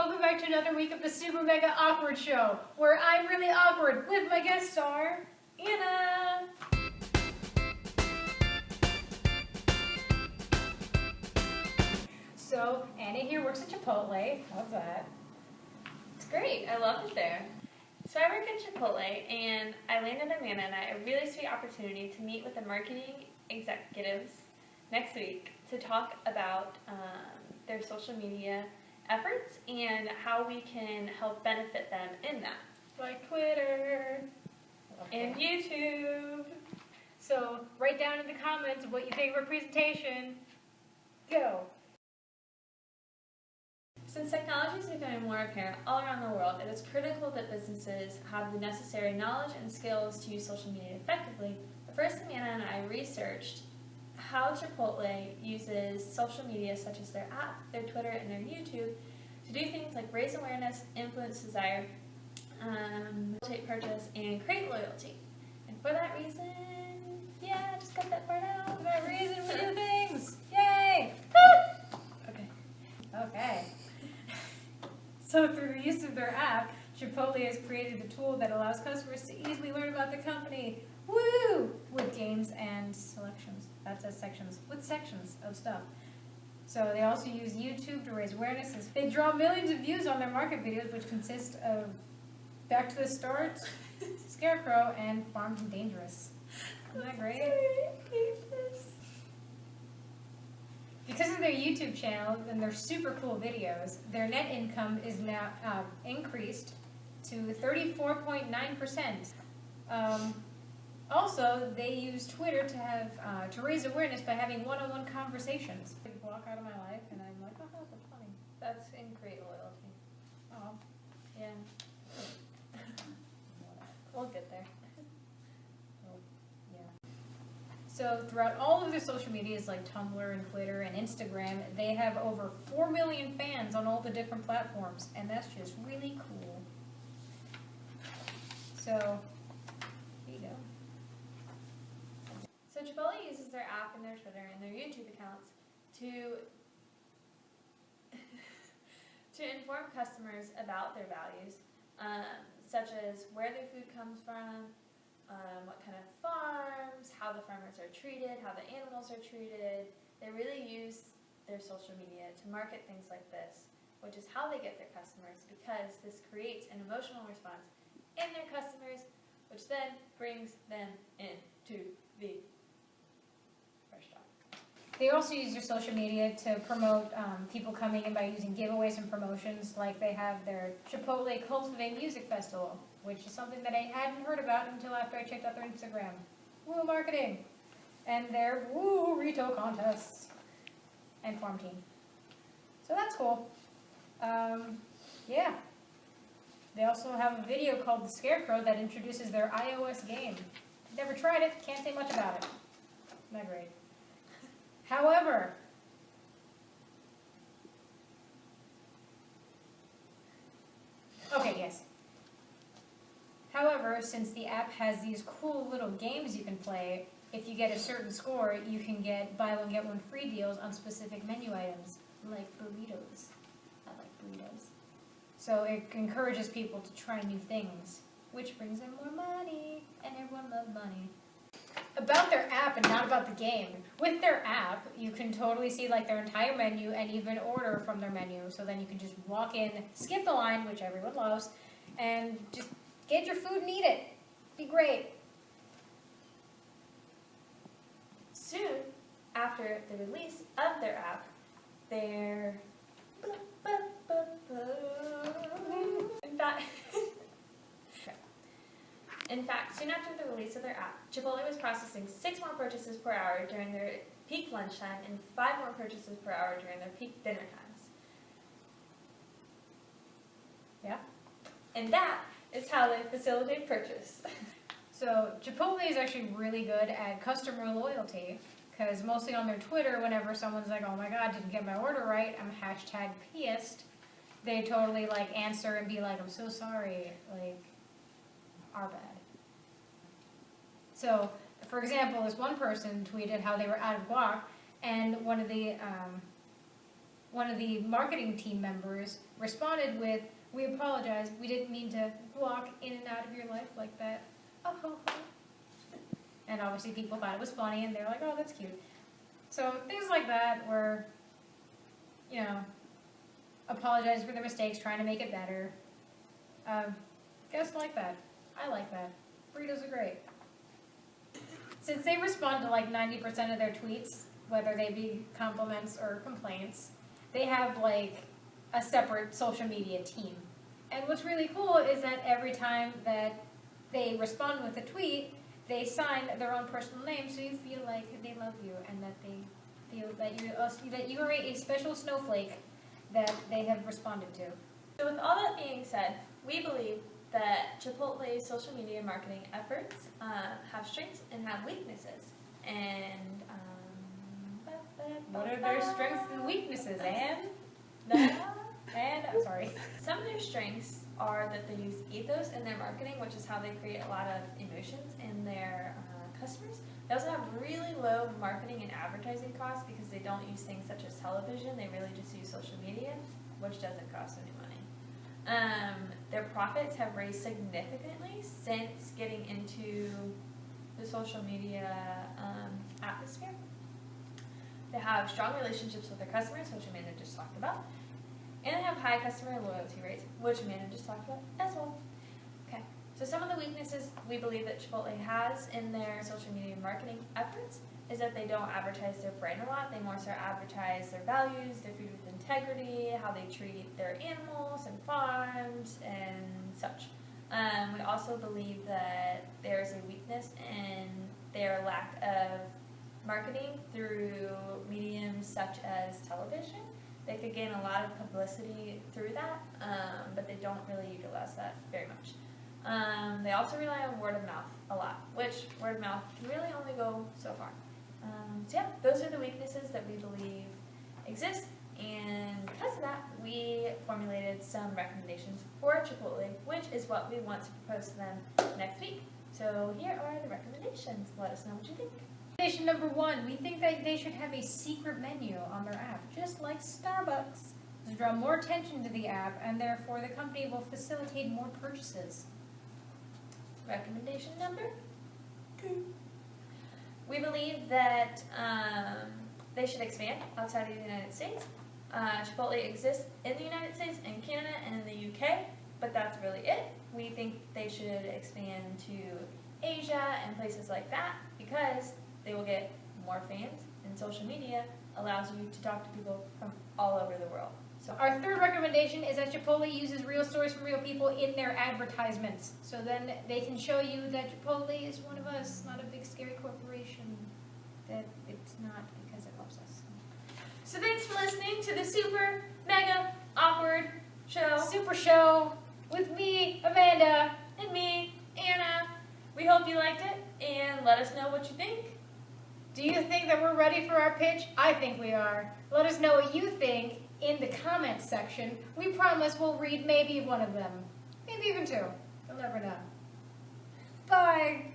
welcome back to another week of the Super Mega Awkward Show, where I'm really awkward with my guest star, Anna. So, Anna here works at Chipotle. How's that? It's great. I love it there. So I work at Chipotle, and I landed Amanda and I a really sweet opportunity to meet with the marketing executives next week to talk about their social media efforts and how we can help benefit them in that. Like Twitter. And YouTube. So, write down in the comments what you think of our presentation. Go. Since technology is becoming more apparent all around the world, it is critical that businesses have the necessary knowledge and skills to use social media effectively. But first, Amanda and I researched how Chipotle uses social media such as their app, their Twitter, and their YouTube to do things like raise awareness, influence desire, facilitate purchase, and create loyalty. And for that reason, yeah, just cut that part out. For that reason, we do things. Yay! Okay. So through the use of their app, Chipotle has created a tool that allows customers to easily learn about the company. Woo! With games and selections. That says sections. With sections of stuff. So they also use YouTube to raise awareness. They draw millions of views on their market videos, which consist of Back to the Start, Scarecrow, and Farmed and Dangerous. Isn't that great? Because of their YouTube channel and their super cool videos, their net income is now increased to 34.9%. Also, they use Twitter to have to raise awareness by having one-on-one conversations. I walk out of my life, and I'm like, oh, that's funny. That's and create loyalty. Oh, Yeah. We'll get there. so throughout all of their social medias like Tumblr and Twitter and Instagram, they have over 4 million fans on all the different platforms, and that's just really cool. So, here you go. So Chipotle uses their app and their Twitter and their YouTube accounts to inform customers about their values, such as where their food comes from, what kind of farms, how the farmers are treated, how the animals are treated. They really use their social media to market things like this, which is how they get their customers, because this creates an emotional response in their customers, which then brings them into the restaurant. They also use their social media to promote people coming in by using giveaways and promotions, like they have their Chipotle Cultivate Music Festival, which is something that I hadn't heard about until after I checked out their Instagram. Woo marketing! And their woo retail contests and farm team. So that's cool. Yeah. They also have a video called The Scarecrow that introduces their iOS game. Never tried it, can't say much about it. Not great. However, since the app has these cool little games you can play, if you get a certain score, you can get buy one, get one free deals on specific menu items, like burritos. I like burritos. So it encourages people to try new things, which brings in more money, and everyone loves money. About their app and not about the game. With their app, you can totally see like their entire menu and even order from their menu. So then you can just walk in, skip the line, which everyone loves, and just get your food and eat it. Be great. Soon after the release of their app, their In fact, soon after the release of their app, Chipotle was processing 6 more purchases per hour during their peak lunchtime and 5 more purchases per hour during their peak dinner times. Yeah. And that is how they facilitate purchase. So Chipotle is actually really good at customer loyalty, because mostly on their Twitter, whenever someone's like, oh my god, didn't get my order right, I'm hashtag pissed, they totally like answer and be like, I'm so sorry, like, our bad. So, for example, this one person tweeted how they were out of guac, and one of the one of the marketing team members responded with, "We apologize, we didn't mean to walk in and out of your life like that. Oh, ho, ho." And obviously people thought it was funny, and they were like, "Oh, that's cute." So things like that where, you know, apologize for their mistakes, trying to make it better. Guests like that. I like that. Burritos are great. Since they respond to like 90% of their tweets, whether they be compliments or complaints, they have like a separate social media team. And what's really cool is that every time that they respond with a tweet, they sign their own personal name, so you feel like they love you and that they feel that you are a special snowflake that they have responded to. So with all that being said, we believe that Chipotle's social media marketing efforts have strengths and have weaknesses. And What are their strengths and weaknesses, Anne? And I'm sorry. Some of their strengths are that they use ethos in their marketing, which is how they create a lot of emotions in their customers. They also have really low marketing and advertising costs because they don't use things such as television. They really just use social media, which doesn't cost any money. Their profits have raised significantly since getting into the social media atmosphere. They have strong relationships with their customers, which Amanda just talked about. And they have high customer loyalty rates, which Amanda just talked about as well. Okay, so some of the weaknesses we believe that Chipotle has in their social media marketing efforts is that they don't advertise their brand a lot. They more so advertise their values, their food with integrity, how they treat their animals and farms and such. We also believe that there is a weakness in their lack of marketing through mediums such as television. They could gain a lot of publicity through that, but they don't really utilize that very much. They also rely on word of mouth a lot, which word of mouth can really only go so far. So yeah, those are the weaknesses that we believe exist, and because of that, we formulated some recommendations for Chipotle, which is what we want to propose to them next week. So here are the recommendations. Let us know what you think. Recommendation number 1, we think that they should have a secret menu on their app, just like Starbucks, to draw more attention to the app, and therefore the company will facilitate more purchases. Recommendation number 2. We believe that they should expand outside of the United States. Chipotle exists in the United States, in Canada, and in the UK, but that's really it. We think they should expand to Asia and places like that because they will get more fans, and social media allows you to talk to people from all over the world. So our third recommendation is that Chipotle uses real stories from real people in their advertisements. So then they can show you that Chipotle is one of us, not a big scary corporation. That it's not because it loves us. So thanks for listening to the super, mega, awkward show. Super show with me, Amanda. And me, Anna. We hope you liked it, and let us know what you think. Do you think that we're ready for our pitch? I think we are. Let us know what you think in the comments section. We promise we'll read maybe one of them. Maybe even 2. You'll never know. Bye.